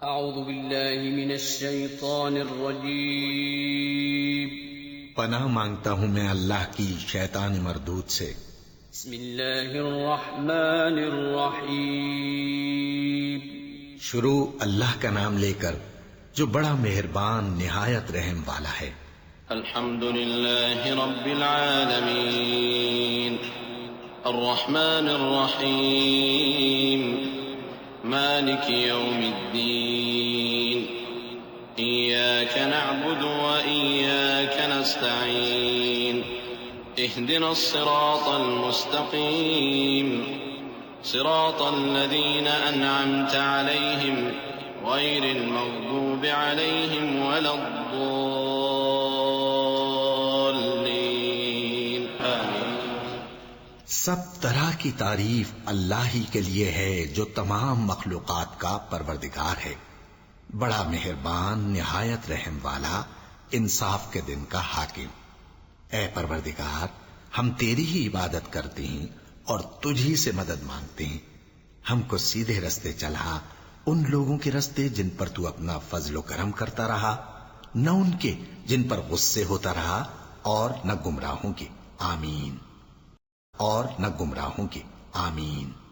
اعوذ باللہ من الشیطان الرجیم پناہ مانگتا ہوں میں اللہ کی شیطان مردود سے۔ بسم اللہ الرحمن الرحیم شروع اللہ کا نام لے کر جو بڑا مہربان نہایت رحم والا ہے۔ الحمد للہ رب العالمین الرحمن الرحیم مالک یوم الدین إياك نعبد وإياك نستعين اهدنا الصراط المستقيم صراط الذين أنعمت عليهم غير المغضوب عليهم ولا الضالين آمين۔ سب طرح کی تعریف اللہ ہی کے لیے ہے جو تمام مخلوقات کا پروردگار ہے، بڑا مہربان نہایت رحم والا، انصاف کے دن کا حاکم۔ اے پروردگار، ہم تیری ہی عبادت کرتے ہیں اور تجھی سے مدد مانگتے ہیں۔ ہم کو سیدھے رستے چلا، ان لوگوں کے رستے جن پر تو اپنا فضل و کرم کرتا رہا، نہ ان کے جن پر غصے ہوتا رہا، اور نہ گمراہوں کے۔ آمین۔